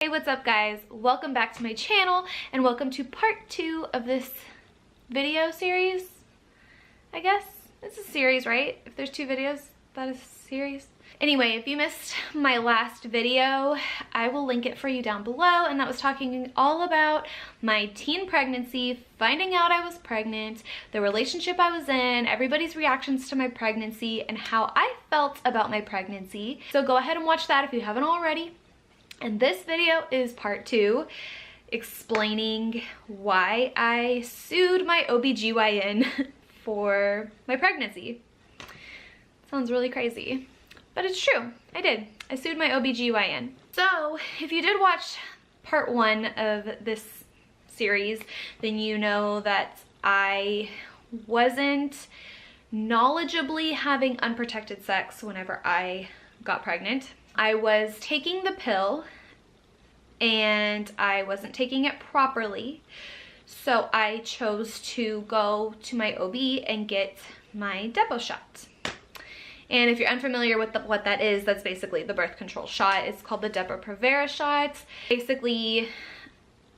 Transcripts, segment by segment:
Hey, what's up guys? Welcome back to my channel and welcome to part 2 of this video series. I guess it's a series, right? If there's 2 videos, that is a series. Anyway, if you missed my last video, I will link it for you down below, and that was talking all about my teen pregnancy, finding out I was pregnant, the relationship I was in, everybody's reactions to my pregnancy, and how I felt about my pregnancy. So go ahead and watch that if you haven't already. And this video is part 2, explaining why I sued my OBGYN for my pregnancy. Sounds really crazy, but it's true. I did. I sued my OBGYN. So if you did watch part 1 of this series, then you know that I wasn't knowledgeably having unprotected sex whenever I got pregnant. I was taking the pill and I wasn't taking it properly, so I chose to go to my OB and get my Depo shot. And if you're unfamiliar with what that is, that's basically the birth control shot. It's called the Depo shot. Basically,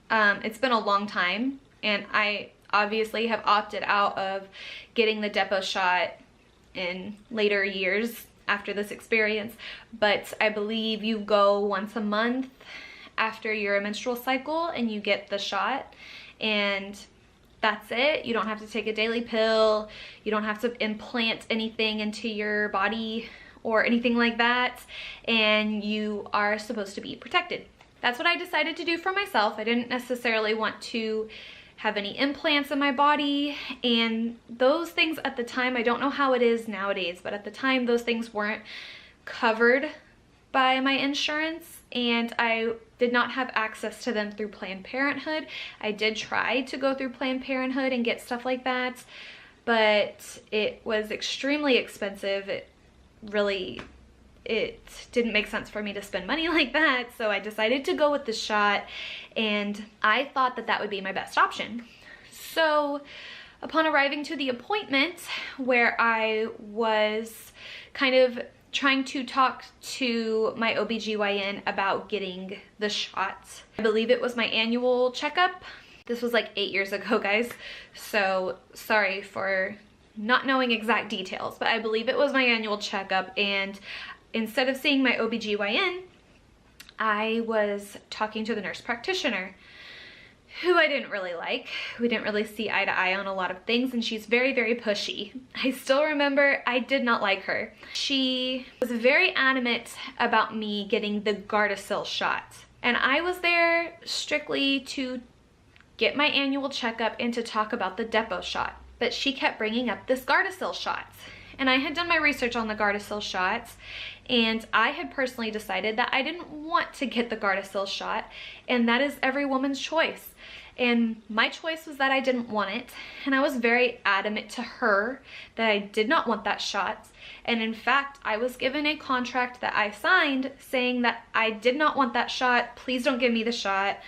it's been a long time, and I obviously have opted out of getting the Depo shot in later years after this experience, but I believe you go once a month after your menstrual cycle and you get the shot, and that's it. You don't have to take a daily pill, you don't have to implant anything into your body or anything like that, and you are supposed to be protected. That's what I decided to do for myself. I didn't necessarily want to have any implants in my body, and those things at the time, I don't know how it is nowadays, but at the time those things weren't covered by my insurance, and I did not have access to them through Planned Parenthood. I did try to go through Planned Parenthood and get stuff like that, but it was extremely expensive. It didn't make sense for me to spend money like that, so I decided to go with the shot, and I thought that that would be my best option. So upon arriving to the appointment, where I was kind of trying to talk to my OBGYN about getting the shot, I believe it was my annual checkup. This was like 8 years ago, guys, so sorry for not knowing exact details, but I believe it was my annual checkup, and instead of seeing my OBGYN, I was talking to the nurse practitioner, who I didn't really like. We didn't really see eye to eye on a lot of things, and she's very, very pushy. I still remember I did not like her. She was very adamant about me getting the Gardasil shot, and I was there strictly to get my annual checkup and to talk about the Depo shot, but she kept bringing up this Gardasil shot. And I had done my research on the Gardasil shots, and I had personally decided that I didn't want to get the Gardasil shot, and that is every woman's choice. And my choice was that I didn't want it, and I was very adamant to her that I did not want that shot. And in fact, I was given a contract that I signed saying that I did not want that shot. Please don't give me the shot.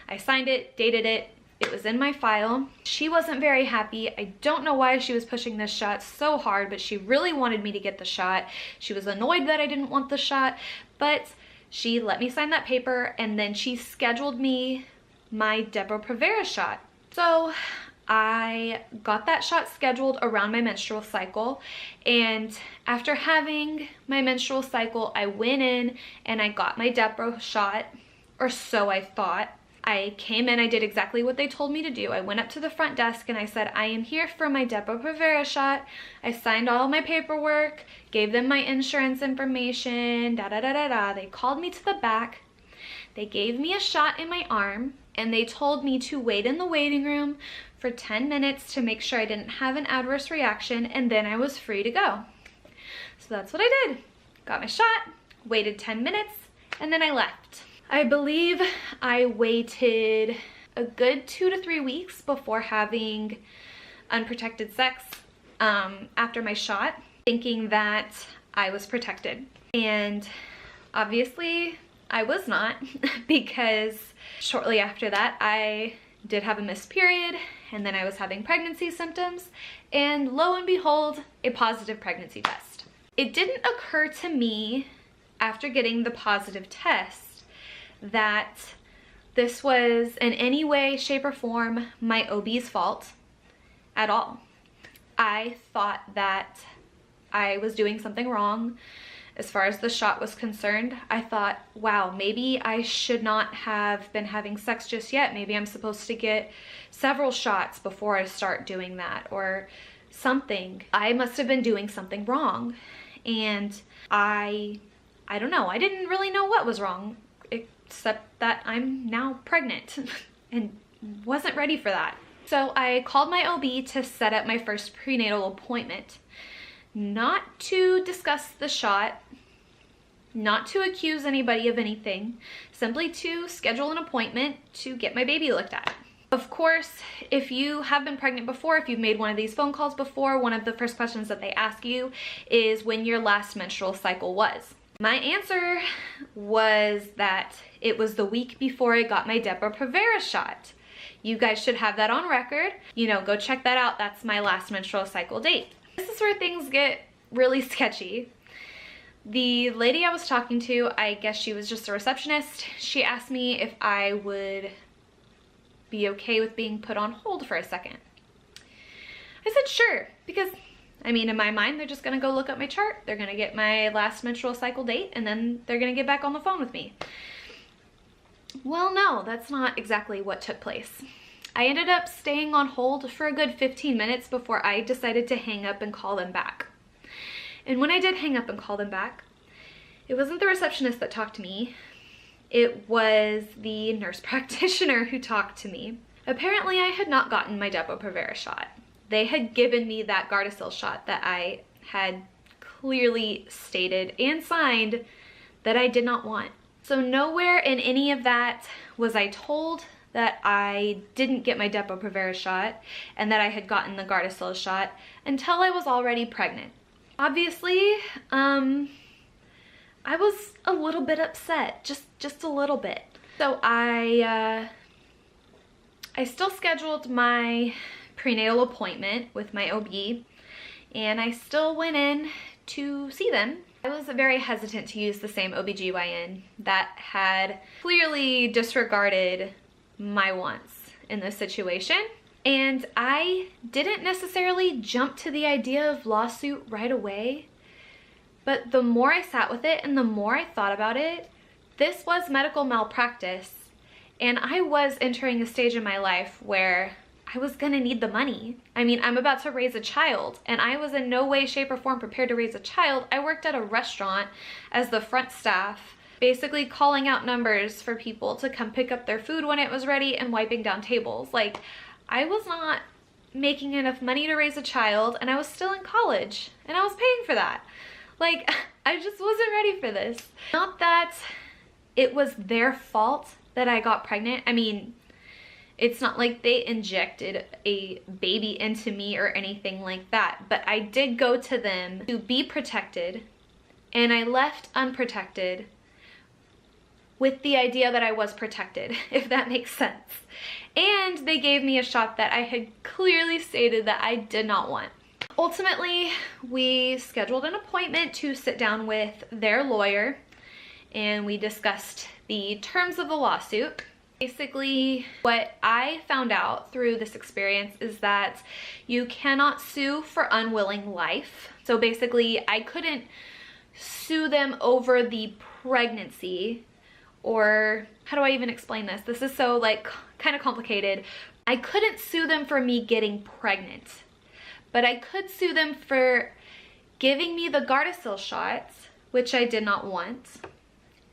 I signed it, dated it. It was in my file. She wasn't very happy. I don't know why she was pushing this shot so hard, but she really wanted me to get the shot. She was annoyed that I didn't want the shot, but she let me sign that paper, and then she scheduled me my Depo shot. So I got that shot scheduled around my menstrual cycle, and after having my menstrual cycle, I went in and I got my Depo shot, or so I thought. I came in, I did exactly what they told me to do. I went up to the front desk and I said, I am here for my Depo shot. I signed all my paperwork, gave them my insurance information, They called me to the back. They gave me a shot in my arm, and they told me to wait in the waiting room for 10 minutes to make sure I didn't have an adverse reaction, and then I was free to go. So that's what I did. Got my shot, waited 10 minutes, and then I left. I believe I waited a good 2 to 3 weeks before having unprotected sex after my shot, thinking that I was protected. And obviously I was not, because shortly after that I did have a missed period, and then I was having pregnancy symptoms, and lo and behold, a positive pregnancy test. It didn't occur to me after getting the positive test that this was in any way, shape, or form my OB's fault at all. I thought that I was doing something wrong as far as the shot was concerned. I thought, wow, maybe I should not have been having sex just yet. Maybe I'm supposed to get several shots before I start doing that or something. I must have been doing something wrong. And I don't know. I didn't really know what was wrong, except that I'm now pregnant and wasn't ready for that. So I called my OB to set up my first prenatal appointment, not to discuss the shot, not to accuse anybody of anything, simply to schedule an appointment to get my baby looked at. Of course, if you have been pregnant before, if you've made one of these phone calls before, one of the first questions that they ask you is when your last menstrual cycle was. My answer was that it was the week before I got my Depo-Provera shot. You guys should have that on record. You know, go check that out. That's my last menstrual cycle date. This is where things get really sketchy. The lady I was talking to, I guess she was just a receptionist. She asked me if I would be okay with being put on hold for a second. I said sure, because I mean, in my mind, they're just gonna go look up my chart. They're gonna get my last menstrual cycle date, and then they're gonna get back on the phone with me. Well, no, that's not exactly what took place. I ended up staying on hold for a good 15 minutes before I decided to hang up and call them back. And when I did hang up and call them back, it wasn't the receptionist that talked to me. It was the nurse practitioner who talked to me. Apparently, I had not gotten my Depo-Provera shot. They had given me that Gardasil shot that I had clearly stated and signed that I did not want. So nowhere in any of that was I told that I didn't get my Depo-Provera shot and that I had gotten the Gardasil shot until I was already pregnant. Obviously, I was a little bit upset, just a little bit. So I still scheduled my prenatal appointment with my OB, and I still went in to see them. I was very hesitant to use the same OBGYN that had clearly disregarded my wants in this situation. And I didn't necessarily jump to the idea of lawsuit right away, but the more I sat with it and the more I thought about it, this was medical malpractice, and I was entering a stage in my life where I was gonna need the money. I mean, I'm about to raise a child, and I was in no way, shape, or form prepared to raise a child. I worked at a restaurant as the front staff, basically calling out numbers for people to come pick up their food when it was ready and wiping down tables. Like, I was not making enough money to raise a child, and I was still in college, and I was paying for that. Like, I just wasn't ready for this. Not that it was their fault that I got pregnant. I mean, it's not like they injected a baby into me or anything like that, but I did go to them to be protected, and I left unprotected with the idea that I was protected, if that makes sense. And they gave me a shot that I had clearly stated that I did not want. Ultimately, we scheduled an appointment to sit down with their lawyer, and we discussed the terms of the lawsuit. Basically, what I found out through this experience is that you cannot sue for unwilling life. So basically, I couldn't sue them over the pregnancy, or how do I even explain this? This is so like kind of complicated. I couldn't sue them for me getting pregnant, but I could sue them for giving me the Gardasil shots, which I did not want.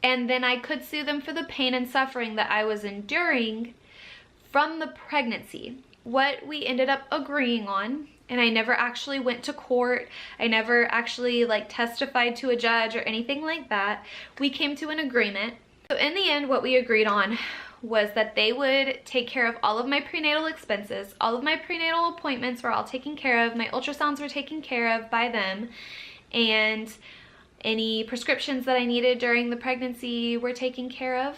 And then I could sue them for the pain and suffering that I was enduring from the pregnancy. What we ended up agreeing on, and I never actually went to court, I never actually like testified to a judge or anything like that, we came to an agreement. So in the end, what we agreed on was that they would take care of all of my prenatal expenses. All of my prenatal appointments were all taken care of. My ultrasounds were taken care of by them. And any prescriptions that I needed during the pregnancy were taken care of,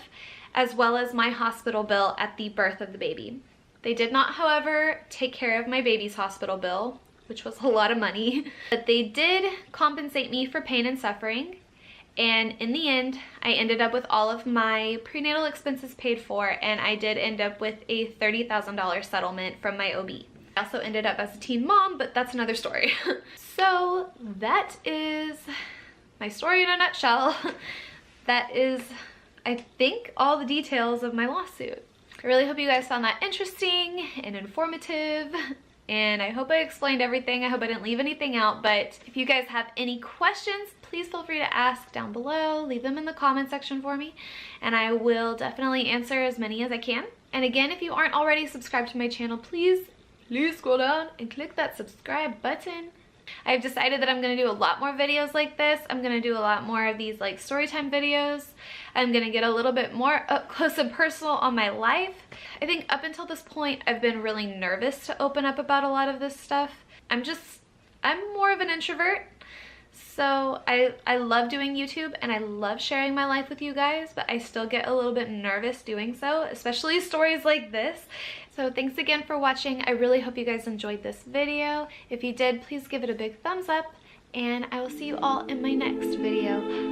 as well as my hospital bill at the birth of the baby. They did not, however, take care of my baby's hospital bill, which was a lot of money, but they did compensate me for pain and suffering, And in the end, I ended up with all of my prenatal expenses paid for, and I did end up with a $30,000 settlement from my OB. I also ended up as a teen mom, but that's another story. So that is my story in a nutshell. That is, I think, all the details of my lawsuit. I really hope you guys found that interesting and informative, and I hope I explained everything. I hope I didn't leave anything out, but if you guys have any questions, please feel free to ask down below. Leave them in the comment section for me, and I will definitely answer as many as I can. And again, if you aren't already subscribed to my channel, please scroll down and click that subscribe button. I've decided that I'm going to do a lot more videos like this. I'm going to do a lot more of these like storytime videos. I'm going to get a little bit more up close and personal on my life. I think up until this point, I've been really nervous to open up about a lot of this stuff. I'm more of an introvert. So I love doing YouTube and I love sharing my life with you guys, but I still get a little bit nervous doing so, especially stories like this. So thanks again for watching. I really hope you guys enjoyed this video. If you did, please give it a big thumbs up, and I will see you all in my next video.